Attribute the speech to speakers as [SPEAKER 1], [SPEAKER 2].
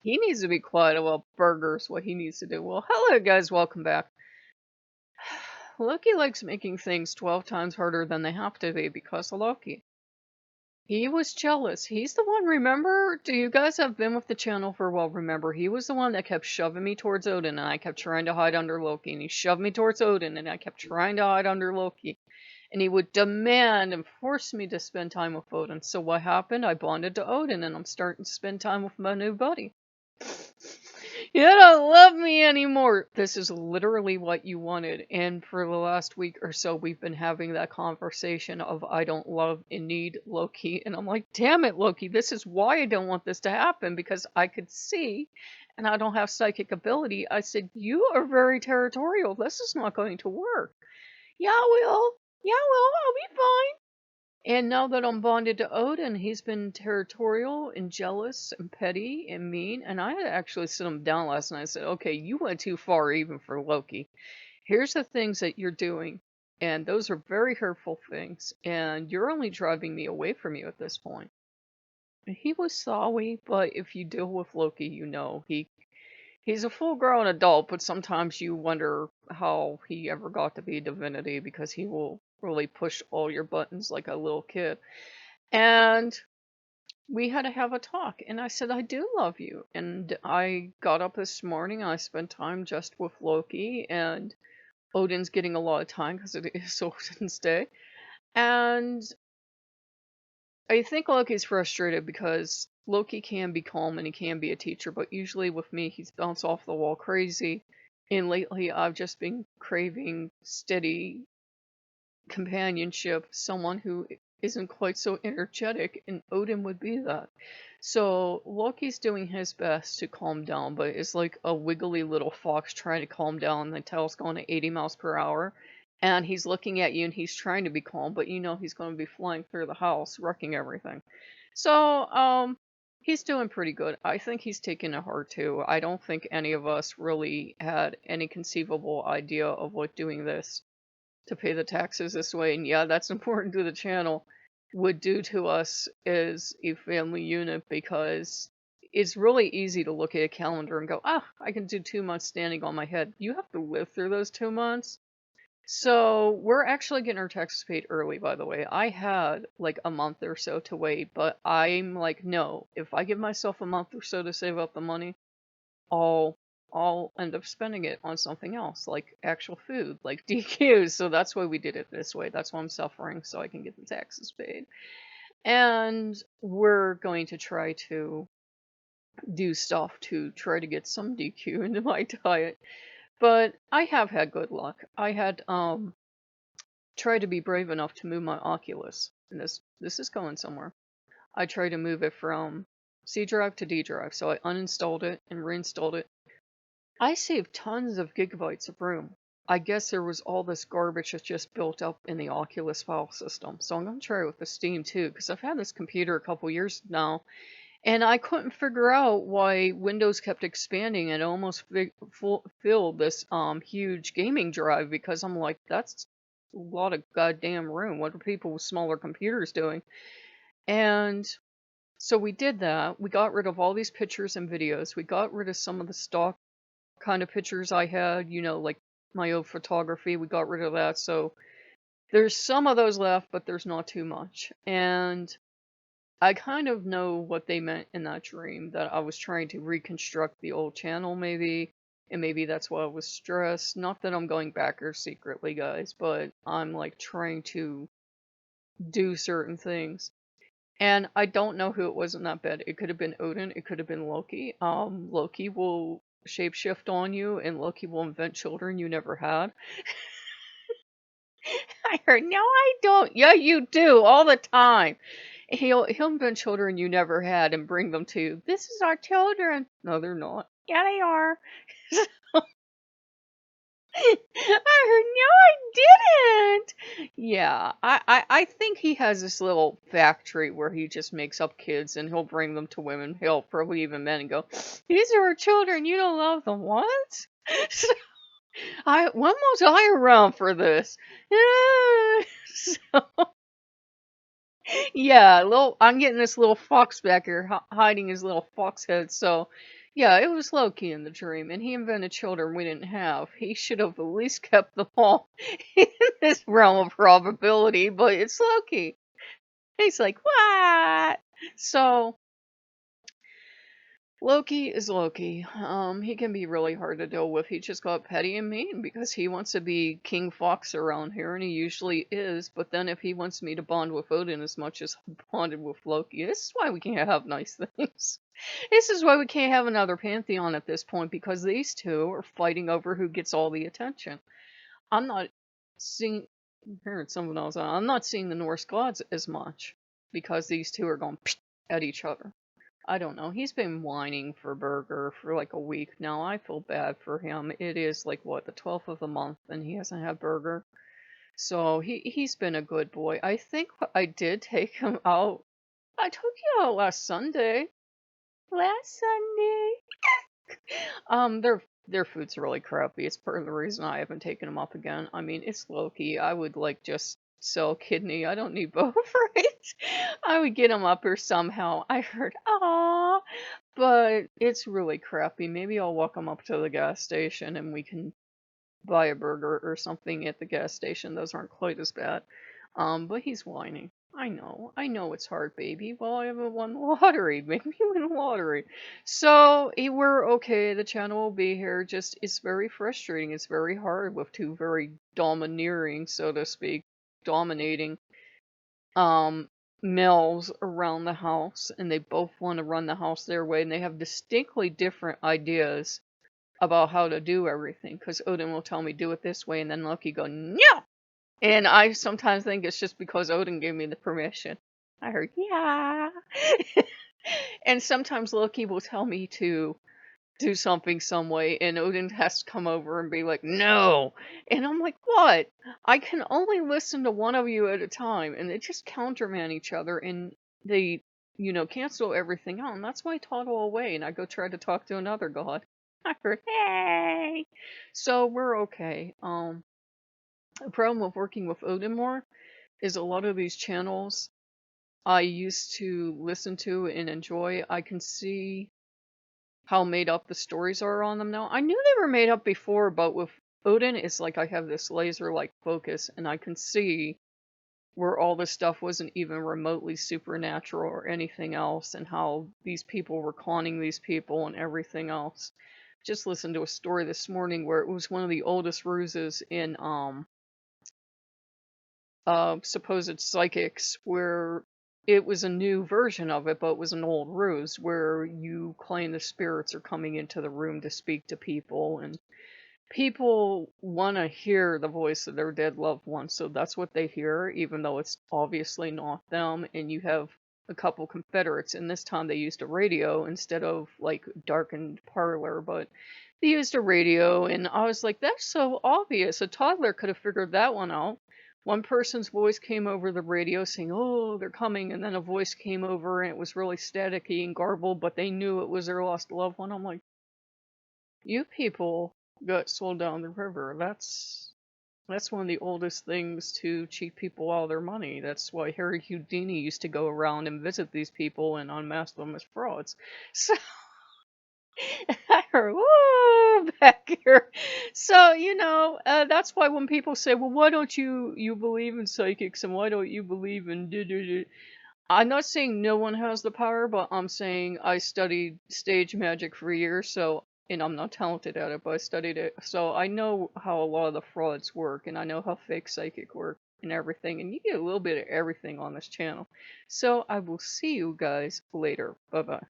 [SPEAKER 1] He needs to be quiet about burgers, what he needs to do. Well, hello guys, welcome back. Loki likes making things 12 times harder than they have to be because of Loki. He was jealous. He's the one, remember? Do you guys have been with the channel for a while? Remember, he was the one that kept shoving me towards Odin and I kept trying to hide under Loki. And he shoved me towards Odin and I kept trying to hide under Loki. And he would demand and force me to spend time with Odin. So what happened? I bonded to Odin and I'm starting to spend time with my new buddy. You don't love me anymore. This is literally what you wanted. And for the last week or so, we've been having that conversation of I don't love and need Loki. And I'm like, damn it, Loki, this is why I don't want this to happen, because I could see and I don't have psychic ability. I said, you are very territorial. This is not going to work. Yeah, Will. Yeah, Will. I'll be fine. And now that I'm bonded to Odin, he's been territorial and jealous and petty and mean. And I had to actually sit him down last night and said, okay, you went too far even for Loki. Here's the things that you're doing. And those are very hurtful things. And you're only driving me away from you at this point. And he was sorry, but if you deal with Loki, you know he's a full-grown adult, but sometimes you wonder how he ever got to be a divinity because he will really push all your buttons like a little kid. And we had to have a talk, and I said, I do love you. And I got up this morning, I spent time just with Loki, and Odin's getting a lot of time because it is Odin's day. And I think Loki's frustrated because Loki can be calm and he can be a teacher, but usually with me, he's bounce off the wall crazy. And lately, I've just been craving steady companionship, someone who isn't quite so energetic, and Odin would be that. So Loki's doing his best to calm down, but it's like a wiggly little fox trying to calm down. The tail's going to 80 miles per hour, and he's looking at you and he's trying to be calm, but you know he's going to be flying through the house, wrecking everything. So, he's doing pretty good. I think he's taking it hard too. I don't think any of us really had any conceivable idea of what doing this to pay the taxes this way, and yeah, that's important to the channel, would do to us as a family unit, because it's really easy to look at a calendar and go, ah, I can do 2 months standing on my head. You have to live through those 2 months. So we're actually getting our taxes paid early, by the way. I had like a month or so to wait, but I'm like, no, if I give myself a month or so to save up the money, I'll I'll end up spending it on something else, like actual food, like DQs. So that's why we did it this way. That's why I'm suffering, so I can get the taxes paid. And we're going to try to do stuff to try to get some DQ into my diet. But I have had good luck. I had tried to be brave enough to move my Oculus, and this is going somewhere. I tried to move it from C drive to D drive, so I uninstalled it and reinstalled it. I saved tons of gigabytes of room. I guess there was all this garbage that just built up in the Oculus file system. So I'm going to try it with the Steam too, because I've had this computer a couple years now, and I couldn't figure out why Windows kept expanding and almost filled this huge gaming drive, because I'm like, that's a lot of goddamn room. What are people with smaller computers doing? And so we did that. We got rid of all these pictures and videos. We got rid of some of the stock kind of pictures I had, you know, like my old photography. We got rid of that. So there's some of those left, but there's not too much. And I kind of know what they meant in that dream, that I was trying to reconstruct the old channel, maybe. And maybe that's why I was stressed. Not that I'm going back there secretly, guys, but I'm like trying to do certain things. And I don't know who it was in that bed. It could have been Odin. It could have been Loki. Loki will shapeshift on you, and Loki will invent children you never had. I heard, no, I don't. Yeah, you do all the time. He'll invent children you never had and bring them to you. This is our children. No, they're not. Yeah, they are. I heard, no, I didn't. Yeah, I think he has this little factory where he just makes up kids and he'll bring them to women. He'll probably even men and go, these are our children. You don't love them. What? When was I around for this? So, yeah, I'm getting this little fox back here hiding his little fox head. So, Yeah, it was Loki in the dream, and he invented children we didn't have. He should have at least kept them all in this realm of probability, but it's Loki. He's like, what? So Loki is Loki. He can be really hard to deal with. He just got petty and mean because he wants to be King Fox around here, and he usually is. But then if he wants me to bond with Odin as much as I bonded with Loki, this is why we can't have nice things. This is why we can't have another pantheon at this point, because these two are fighting over who gets all the attention. I'm not seeing, I'm hearing someone else. I'm not seeing the Norse gods as much because these two are going at each other. I don't know. He's been whining for burger for like a week now. I feel bad for him. It is like what, the 12th of the month, and he hasn't had burger. So he's been a good boy. I think I did take him out. I took you out last Sunday. Last Sunday. Their food's really crappy. It's part of the reason I haven't taken them up again. I mean, it's Loki. I would like just sell kidney. I don't need both, right? I would get them up or somehow. I heard, ah, but it's really crappy. Maybe I'll walk them up to the gas station and we can buy a burger or something at the gas station. Those aren't quite as bad. But he's whining. I know it's hard, baby. Well, I haven't won the lottery. Maybe you win the lottery. So we're okay. The channel will be here. Just it's very frustrating. It's very hard with two very domineering, so to speak, dominating males around the house, and they both want to run the house their way, and they have distinctly different ideas about how to do everything. Because Odin will tell me do it this way, and then Loki go no. And I sometimes think it's just because Odin gave me the permission. I heard, yeah. And sometimes Loki will tell me to do something some way, and Odin has to come over and be like, no. And I'm like, what? I can only listen to one of you at a time, and they just countermand each other, and they, cancel everything out. And that's why I toddle away, and I go try to talk to another god. I heard, hey. So we're okay. The problem with working with Odin more is a lot of these channels I used to listen to and enjoy. I can see how made up the stories are on them now. I knew they were made up before, but with Odin, it's like I have this laser-like focus, and I can see where all this stuff wasn't even remotely supernatural or anything else, and how these people were conning these people and everything else. Just listened to a story this morning where it was one of the oldest ruses in supposed psychics, where it was a new version of it, but it was an old ruse where you claim the spirits are coming into the room to speak to people, and people want to hear the voice of their dead loved one, so that's what they hear, even though it's obviously not them. And you have a couple Confederates, and this time they used a radio instead of like darkened parlor, but they used a radio, and I was like, that's so obvious. A toddler could have figured that one out. One person's voice came over the radio saying, oh, they're coming, and then a voice came over and it was really staticky and garbled, but they knew it was their lost loved one. I'm like, you people got sold down the river. That's one of the oldest things to cheat people out of their money. That's why Harry Houdini used to go around and visit these people and unmask them as frauds. So I heard, woo, back here. So, that's why when people say, well, why don't you believe in psychics and why don't you believe in do? I'm not saying no one has the power, but I'm saying I studied stage magic for years, and I'm not talented at it, but I studied it. So I know how a lot of the frauds work, and I know how fake psychic work and everything, and you get a little bit of everything on this channel. So I will see you guys later. Bye-bye.